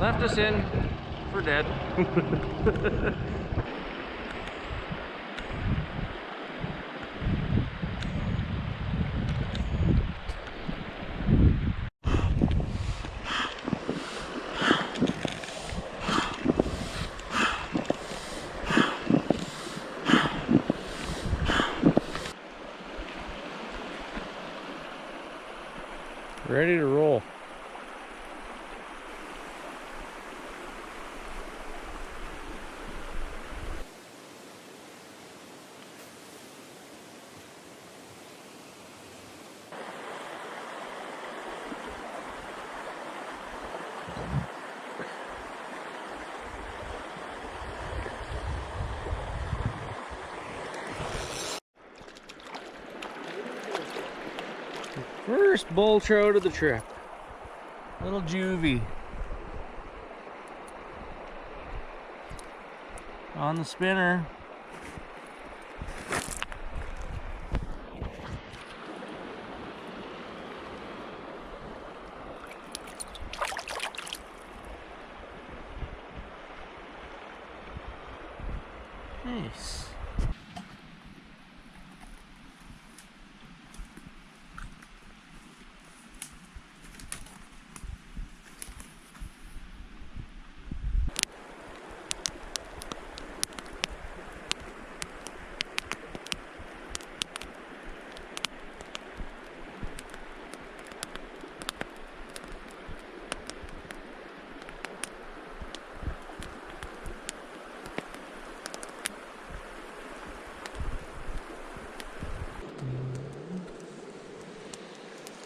Left us in for dead. Ready to roll. First bull trout of the trip. Little juvie. On the spinner. Nice.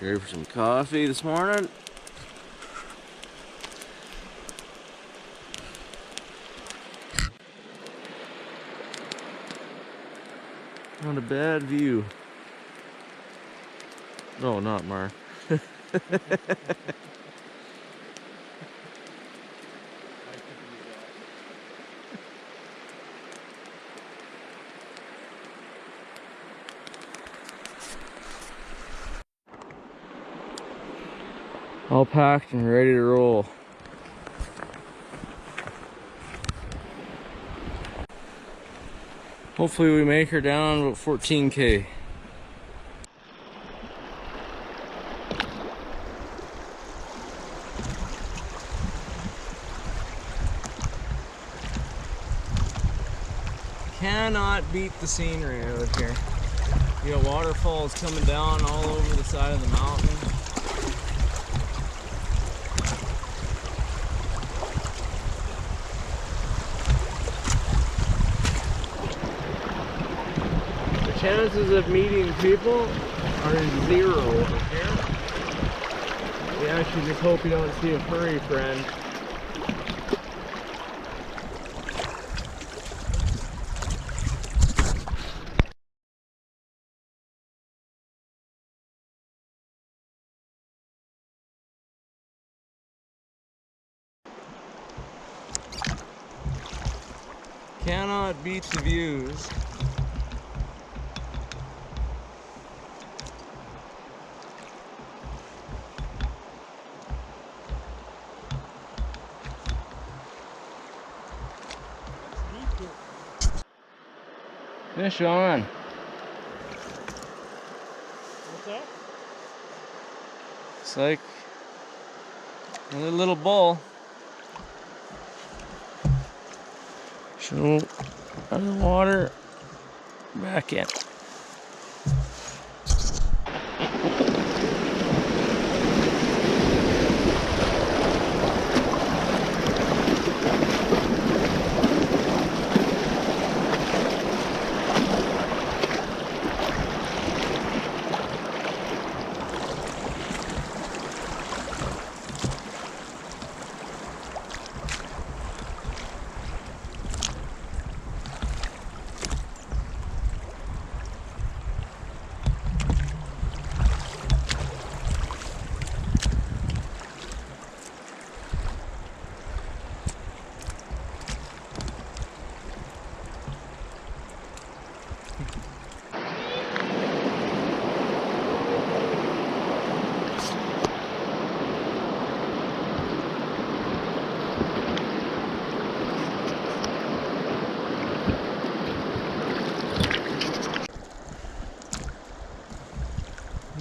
Ready for some coffee this morning? Not a bad view. No, not Mark. All packed and ready to roll. Hopefully we make her down about 14K. Cannot beat the scenery out here. You got waterfalls coming down all over the side of the mountain. Chances of meeting people are 0 over here. You actually just hope you don't see a furry friend. Cannot beat the views. Fish on. What's that? It's like another little bull. So out of the water, back in.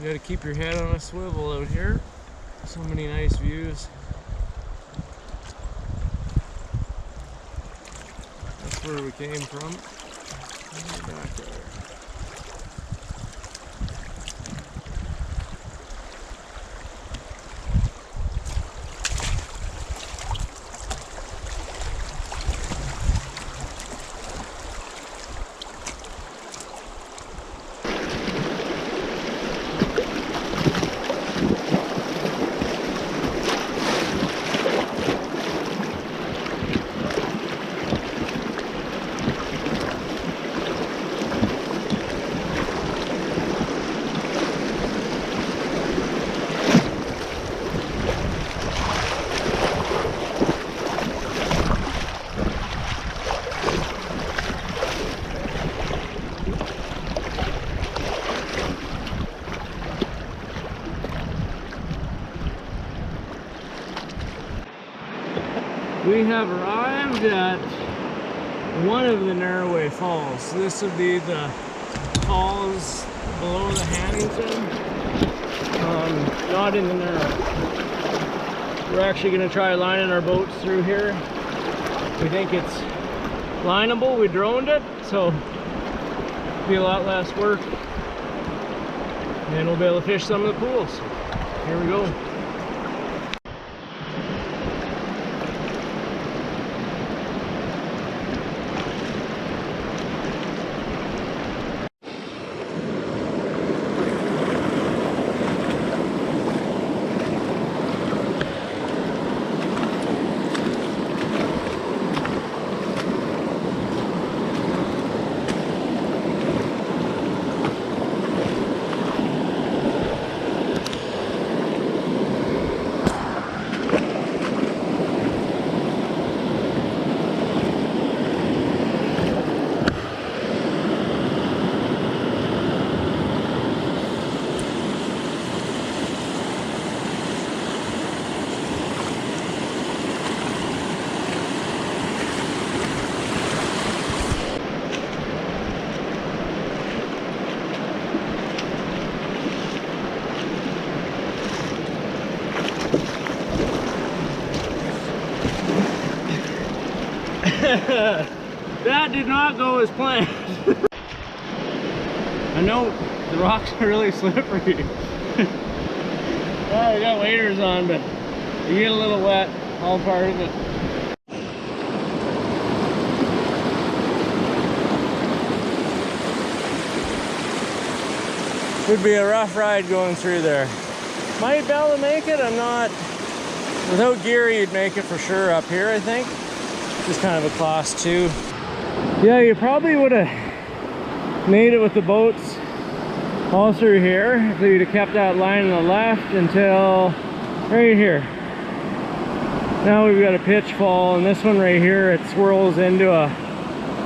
You gotta keep your head on a swivel out here. So many nice views. That's where we came from. Back there. We have arrived at one of the Narrowway Falls. This would be the falls below the Hannington, not in the Narrow. We're actually going to try lining our boats through here. We think it's lineable. We droned it, so it'll be a lot less work. And we'll be able to fish some of the pools. Here we go. That did not go as planned. I know the rocks are really slippery. Well, we got waders on, but you get a little wet, all part of it. Would be a rough ride going through there. Might be able to make it, I'm not. Without gear, you'd make it for sure up here, I think. Just kind of a class 2. Yeah, you probably would have made it with the boats all through here if you'd have kept that line on the left until right here. Now we've got a pitch fall, and this one right here, it swirls into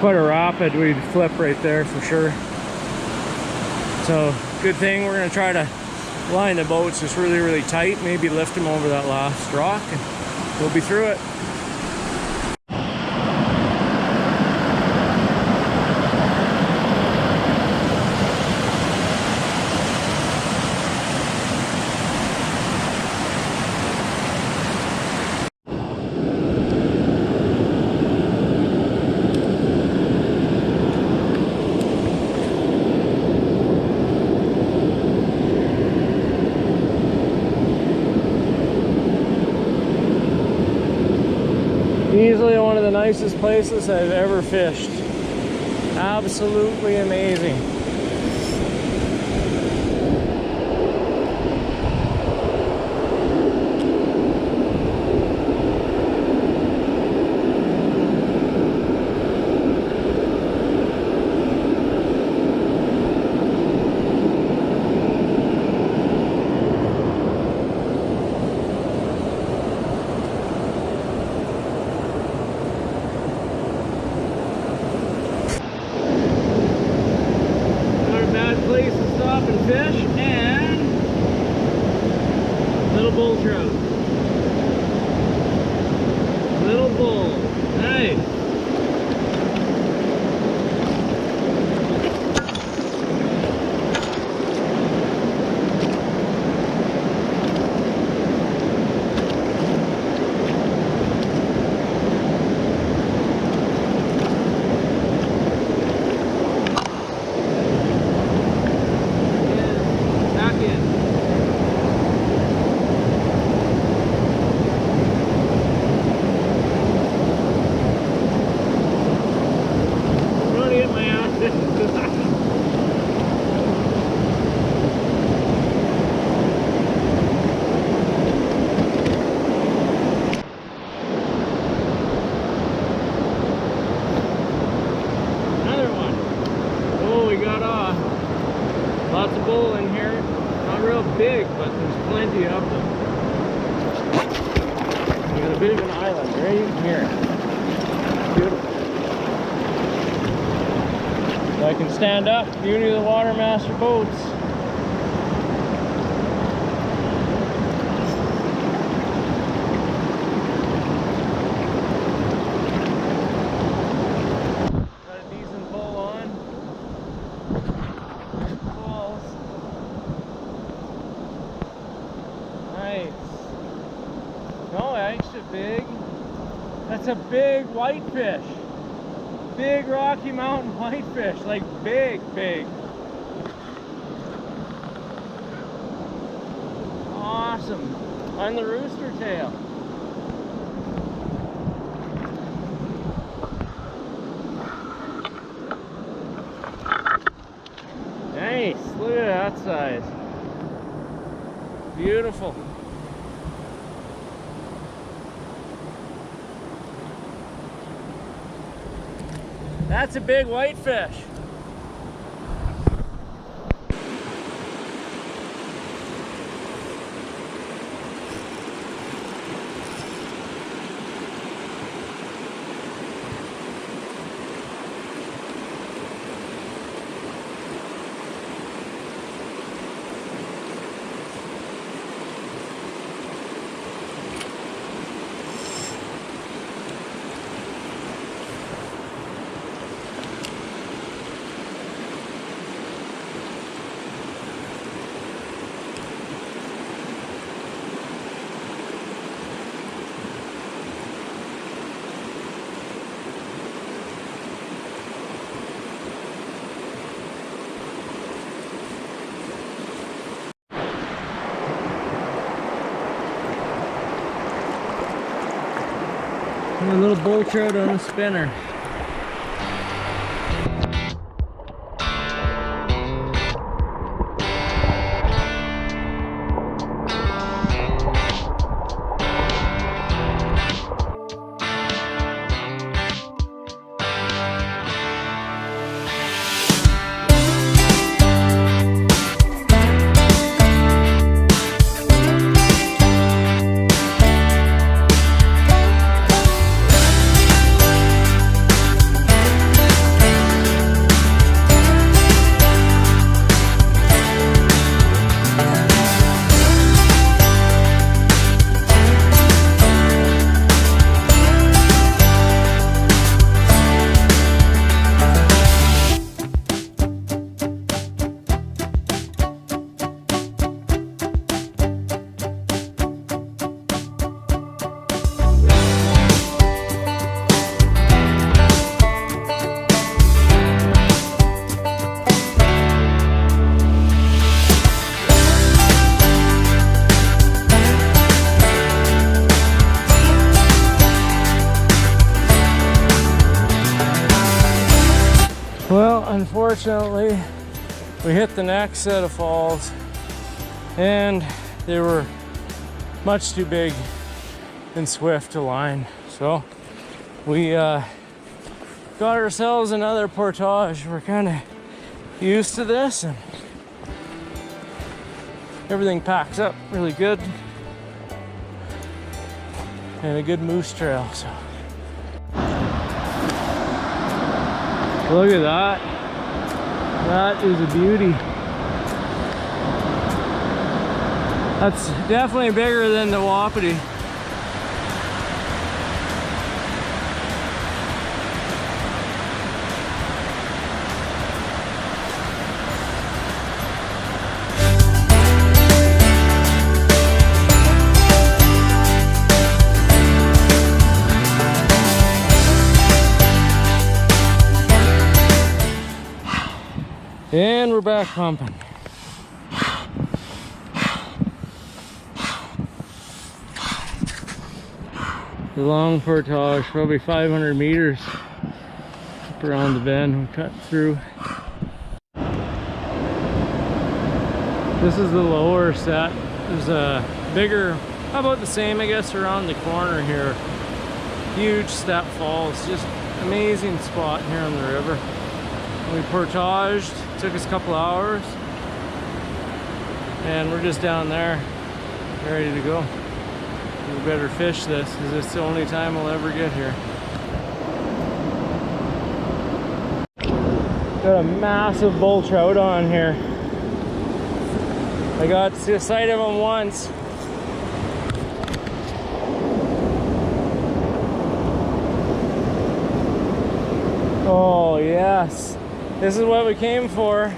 quite a rapid. We'd flip right there for sure. So good thing we're going to try to line the boats just really tight, maybe lift them over that last rock, and we'll be through it. Easily one of the nicest places I've ever fished. Absolutely amazing. Lots of bull in here. Not real big, but there's plenty of them. We got a bit of an island right here. Beautiful. So I can stand up. Beauty of the Watermaster boats. Got a decent pull on. Falls. Nice. No, extra big. That's a big whitefish. Big Rocky Mountain whitefish, like big. Awesome. On the rooster tail. Nice. Look at that size. Beautiful. That's a big whitefish. And a little bull trout on a spinner. Well, unfortunately, we hit the next set of falls and they were much too big and swift to line. So we got ourselves another portage. We're kind of used to this and everything packs up really good and a good moose trail. So look at that. That is a beauty. That's definitely bigger than the wapiti. And we're back pumping. The long portage, probably 500 meters up around the bend we cut through. This is the lower set. There's a bigger, about the same I guess, around the corner here. Huge step falls, just amazing spot here on the river. We portaged, took us a couple hours, And we're just down there, ready to go. We better fish this, because it's the only time we'll ever get here. Got a massive bull trout on here. I got to sight of him once. Oh yes, this is what we came for.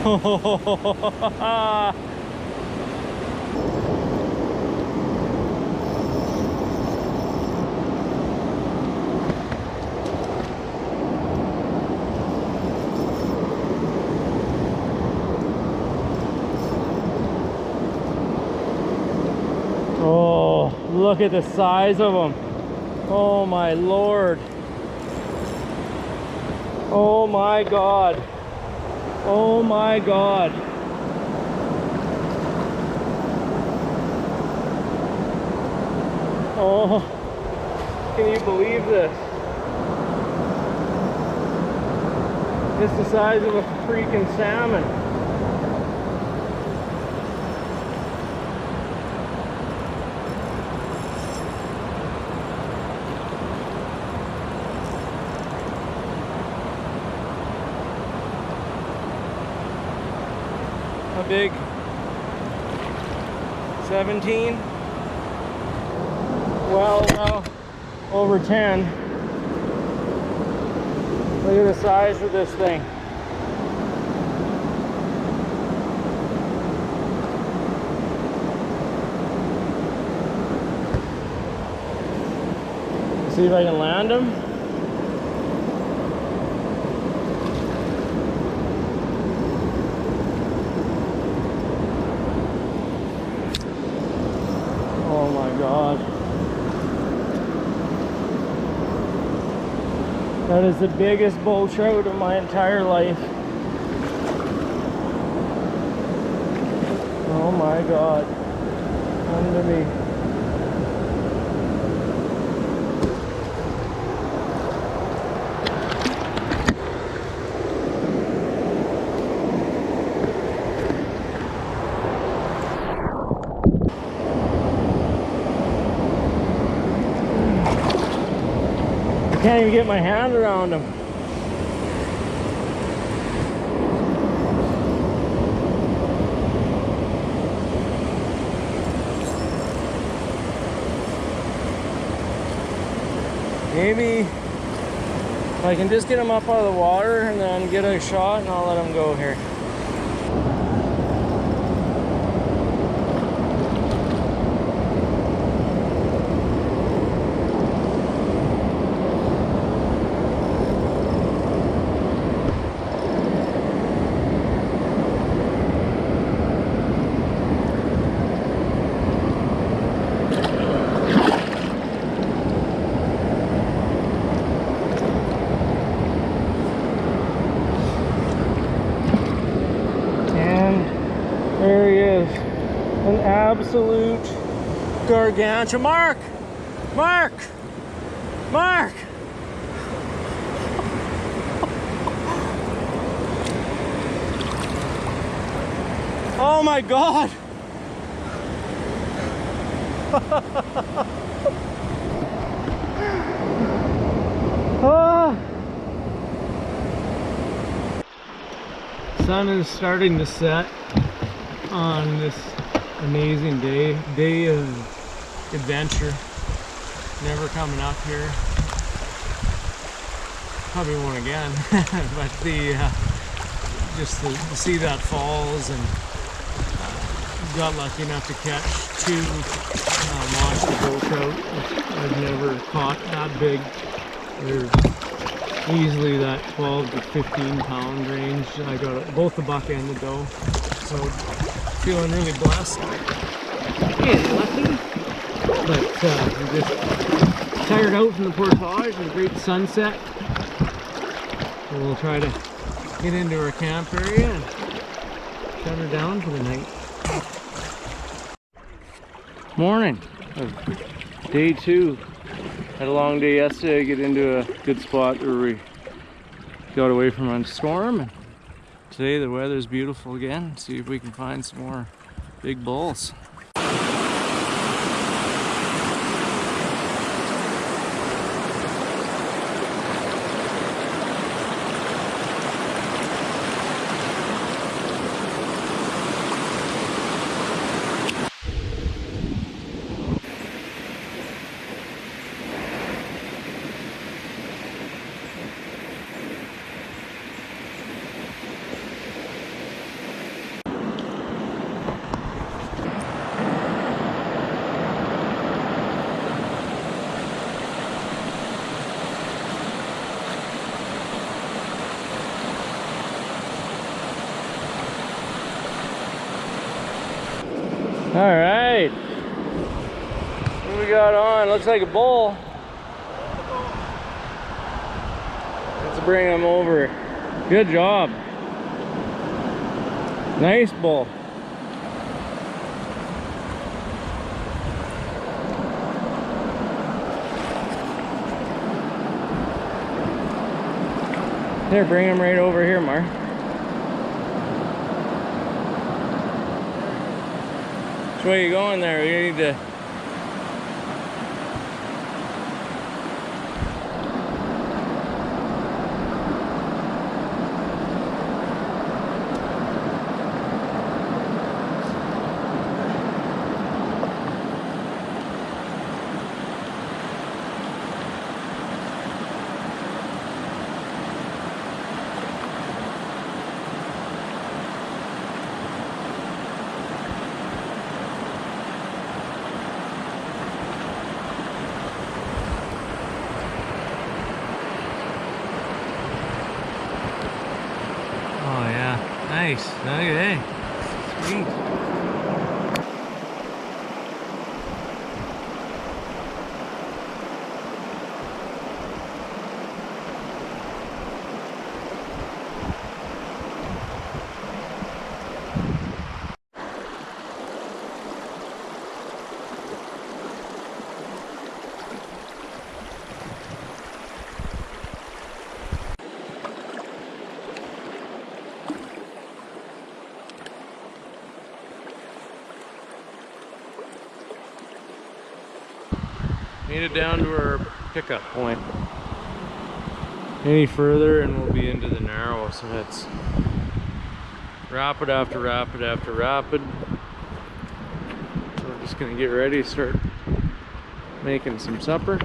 Oh, look at the size of them. Oh my Lord. Oh my God. Oh my God. Oh, can you believe this? It's the size of a freaking salmon. How big? 17? Well, over 10. Look at the size of this thing. See if I can land him. Oh my God. That is the biggest bull trout of my entire life. Oh my God. Under me. I can't even get my hand around him. Maybe if I can just get him up out of the water and then get a shot, and I'll let him go here. There he is, an absolute gargantuan. Mark! Mark! Mark! Oh my God! Ah. Sun is starting to set on this amazing day of adventure. Never coming up here. Probably won't again. But just to see that falls, and got lucky enough to catch two monster bull trout. I've never caught that big. They're easily that 12 to 15 pound range. I got both the buck and the doe. So feeling really blessed and lucky, but I'm just tired out from the portage and a great sunset. So we'll try to get into our camp area and shut her down for the night. Morning of day 2 Had a long day yesterday, get into a good spot where we got away from a storm. And today the weather's beautiful again. See if we can find some more big bulls. All right, what we got on? Looks like a bull. Let's bring him over. Good job. Nice bull. Here, bring him right over here, Mark. Which way you going there? We need to... Oh yeah, nice. Okay, sweet. Made it down to our pickup point. Any further and we'll be into the narrow, so that's rapid after rapid after rapid. So we're just gonna get ready to start making some supper.